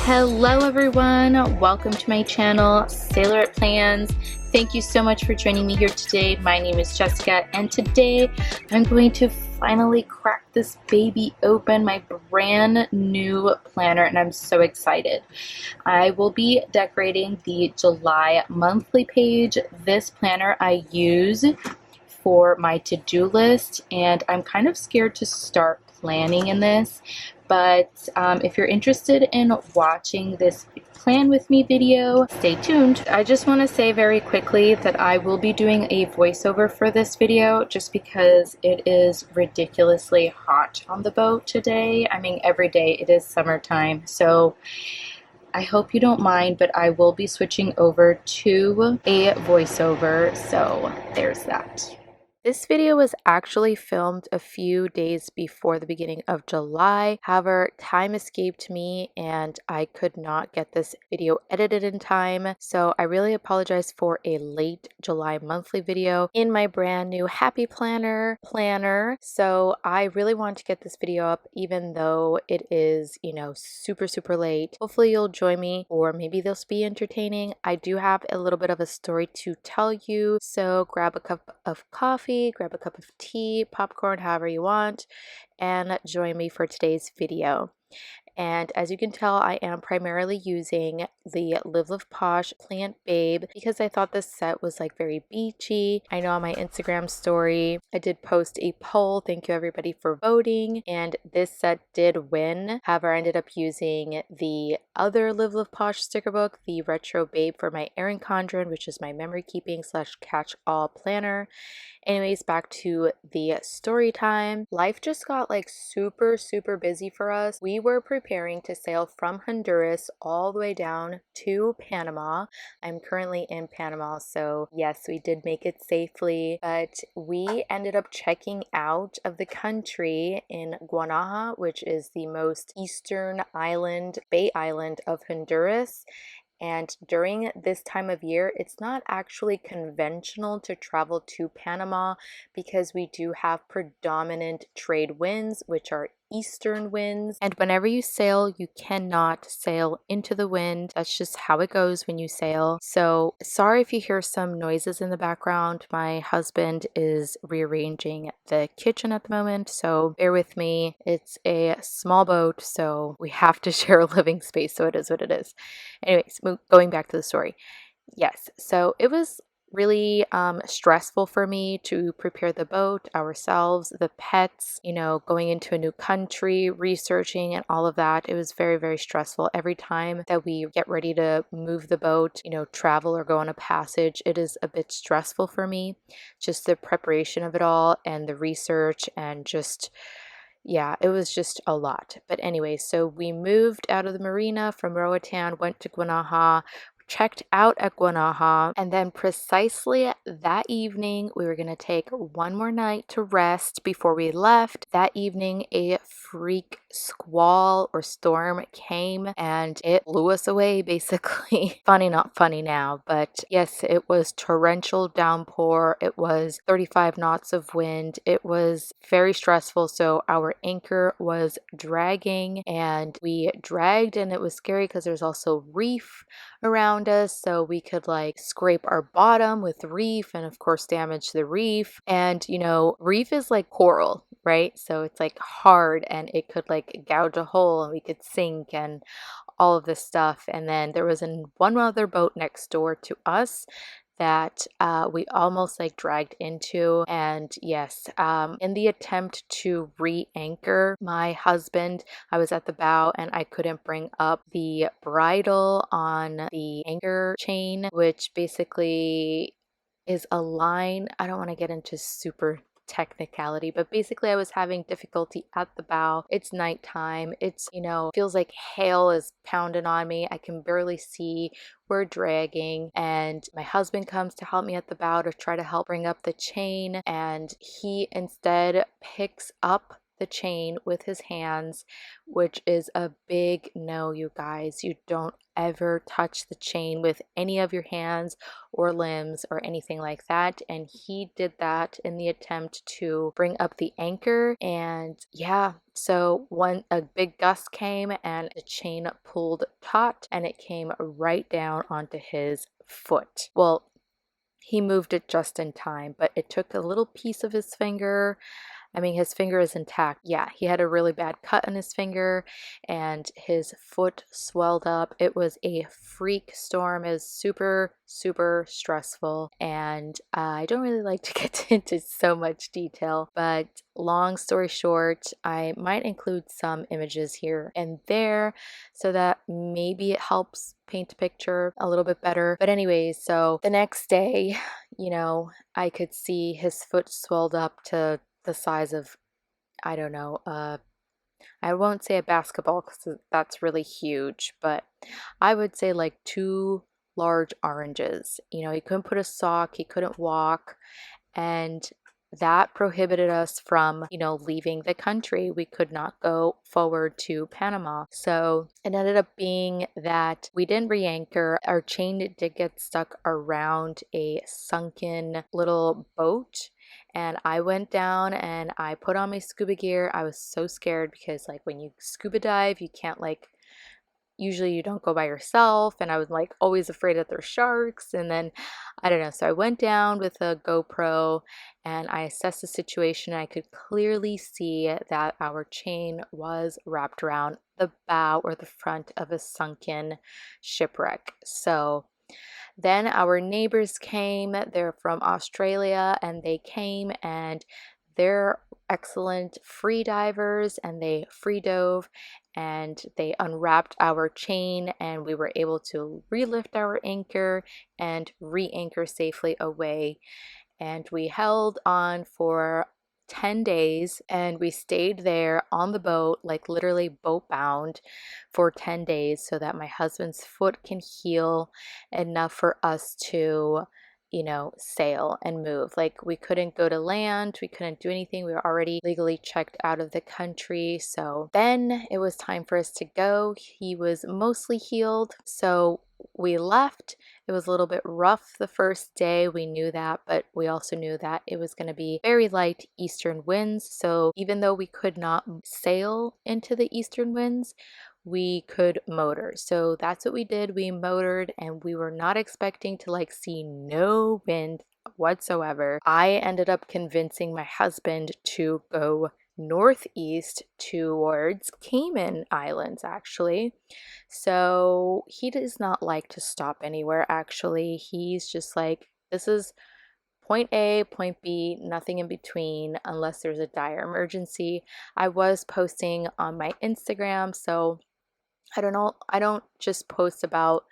Hello everyone, welcome to my channel, Sailorette.Plans. Thank you so much for joining me here today. My name is Jessica and today I'm going to finally crack this baby open, my brand new planner, and I'm so excited. I will be decorating the July monthly page. This planner I use for my to-do list and I'm kind of scared to start planning in this, but if you're interested in watching this plan with me video, stay tuned. I just want to say very quickly that I will be doing a voiceover for this video just because it is ridiculously hot on the boat today. I mean, every day it is summertime, so I hope you don't mind, but I will be switching over to a voiceover, so there's that. This video was actually filmed a few days before the beginning of July. However, time escaped me and I could not get this video edited in time. So I really apologize for a late July monthly video in my brand new Happy Planner. So I really want to get this video up even though it is, super late. Hopefully you'll join me or maybe they'll be entertaining. I do have a little bit of a story to tell you. So grab a cup of coffee, grab a cup of tea, popcorn, however you want, and join me for today's video. And as you can tell, I am primarily using the Live.Love.Posh Plant Babe because I thought this set was like very beachy. I know on my Instagram story, I did post a poll. Thank you everybody for voting. And this set did win. However, I ended up using the other Live.Love.Posh sticker book, the Retro Babe for my Erin Condren, which is my memory keeping / catch-all planner. Anyways, back to the story time. Life just got like super busy for us. We were preparing to sail from Honduras all the way down to Panama. I'm currently in Panama, so yes, we did make it safely, but we ended up checking out of the country in Guanaja, which is the most eastern island, Bay Island of Honduras. And during this time of year, it's not actually conventional to travel to Panama because we do have predominant trade winds, which are eastern winds. And whenever you sail, you cannot sail into the wind. That's just how it goes when you sail. So sorry if you hear some noises in the background. My husband is rearranging the kitchen at the moment, so bear with me. It's a small boat, so we have to share a living space, so it is what it is. Anyways, going back to the story. Yes, so it was really stressful for me to prepare the boat, ourselves, the pets, going into a new country, researching and all of that. It was very stressful. Every time that we get ready to move the boat, travel or go on a passage, it is a bit stressful for me. Just the preparation of it all and the research and just... yeah, it was just a lot. But anyway, so we moved out of the marina from Roatan, went to Guanaja, checked out at Guanaja, and then precisely that evening we were going to take one more night to rest before we left. That evening a freak squall or storm came and it blew us away basically. Funny not funny now, but yes, it was torrential downpour. It was 35 knots of wind. It was very stressful, so our anchor was dragging and we dragged, and it was scary because there's also reef around us, so we could like scrape our bottom with reef and of course damage the reef. And reef is like coral, right? So it's like hard and it could like gouge a hole and we could sink and all of this stuff. And then there was one other boat next door to us that we almost like dragged into. And yes, in the attempt to re-anchor my husband, I was at the bow and I couldn't bring up the bridle on the anchor chain, which basically is a line. I don't want to get into super technicality, but basically I was having difficulty at the bow. It's nighttime. It's, feels like hail is pounding on me. I can barely see. We're dragging, and my husband comes to help me at the bow to try to help bring up the chain, and he instead picks up the chain with his hands, which is a big no, you guys. You don't ever touch the chain with any of your hands or limbs or anything like that. And he did that in the attempt to bring up the anchor. And yeah, so a big gust came and the chain pulled taut and it came right down onto his foot. Well, he moved it just in time, but it took a little piece of his finger. I mean, his finger is intact. Yeah, he had a really bad cut on his finger and his foot swelled up. It was a freak storm. It was super, super stressful. And I don't really like to get into so much detail, but long story short, I might include some images here and there so that maybe it helps paint a picture a little bit better. But anyways, so the next day, I could see his foot swelled up to the size of, I don't know, I won't say a basketball because that's really huge, but I would say like two large oranges. He couldn't put a sock, he couldn't walk, and that prohibited us from, leaving the country. We could not go forward to Panama. So it ended up being that we didn't re-anchor. Our chain did get stuck around a sunken little boat. And I went down and I put on my scuba gear. I was so scared because like when you scuba dive, you can't usually you don't go by yourself, and I was like always afraid that there's sharks. And then I don't know, so I went down with a GoPro and I assessed the situation. I could clearly see that our chain was wrapped around the bow or the front of a sunken shipwreck. So then our neighbors came. They're from Australia, and they came and they're excellent free divers, and they free dove and they unwrapped our chain, and we were able to relift our anchor and re-anchor safely away. And we held on for 10 days and we stayed there on the boat, like literally boat bound for 10 days so that my husband's foot can heal enough for us to sail and move. Like we couldn't go to land, we couldn't do anything. We were already legally checked out of the country. So then it was time for us to go. He was mostly healed. So we left. It was a little bit rough the first day. We knew that, but we also knew that it was going to be very light eastern winds. So even though we could not sail into the eastern winds, we could motor. So that's what we did. We motored and we were not expecting to see no wind whatsoever. I ended up convincing my husband to go northeast towards Cayman Islands, actually. So he does not like to stop anywhere, actually. He's just like, this is point A, point B, nothing in between unless there's a dire emergency. I was posting on my Instagram, so I don't know, I don't just post about,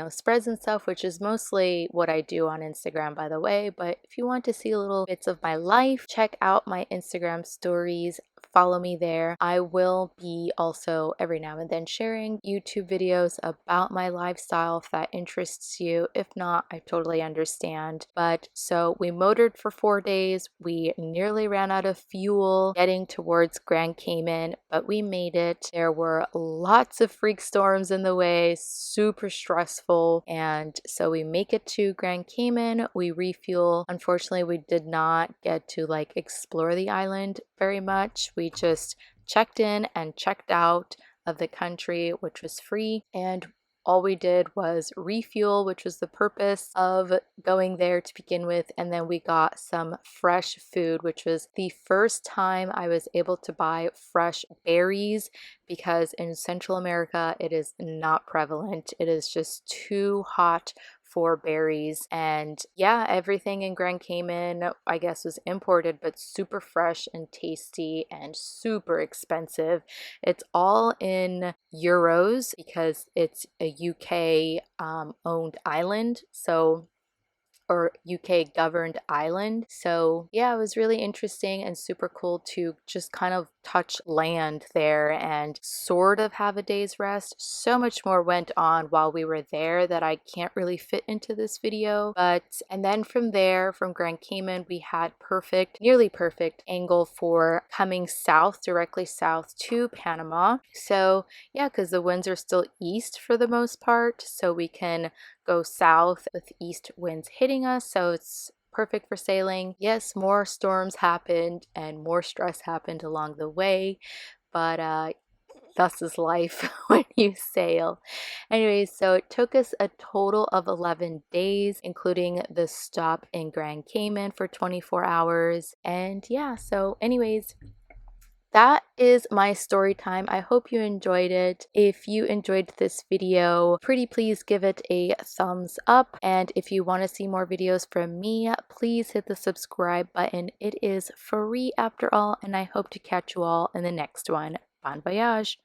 spreads and stuff, which is mostly what I do on Instagram, by the way. But if you want to see little bits of my life, check out my Instagram stories. Follow me there. I will be also every now and then sharing YouTube videos about my lifestyle if that interests you. If not, I totally understand. But so we motored for 4 days. We nearly ran out of fuel getting towards Grand Cayman, but we made it. There were lots of freak storms in the way, super stressful. And so we make it to Grand Cayman. We refuel. Unfortunately, we did not get to explore the island very much. We just checked in and checked out of the country, which was free, and all we did was refuel, which was the purpose of going there to begin with. And then we got some fresh food, which was the first time I was able to buy fresh berries, because in Central America it is not prevalent. It is just too hot for berries. And yeah, everything in Grand Cayman, I guess, was imported, but super fresh and tasty and super expensive. It's all in euros because it's a UK owned island. So or UK governed island. So yeah, it was really interesting and super cool to just kind of touch land there and sort of have a day's rest. So much more went on while we were there that I can't really fit into this video. And then from there, from Grand Cayman, we had nearly perfect angle for coming south, directly south to Panama. So yeah, because the winds are still east for the most part, so we can go south with east winds hitting us. So it's perfect for sailing. Yes, more storms happened and more stress happened along the way, but thus is life when you sail. Anyways, so it took us a total of 11 days, including the stop in Grand Cayman for 24 hours. And yeah, so anyways, that is my story time. I hope you enjoyed it. If you enjoyed this video, pretty please give it a thumbs up. And if you want to see more videos from me, please hit the subscribe button. It is free after all, and I hope to catch you all in the next one. Bon voyage!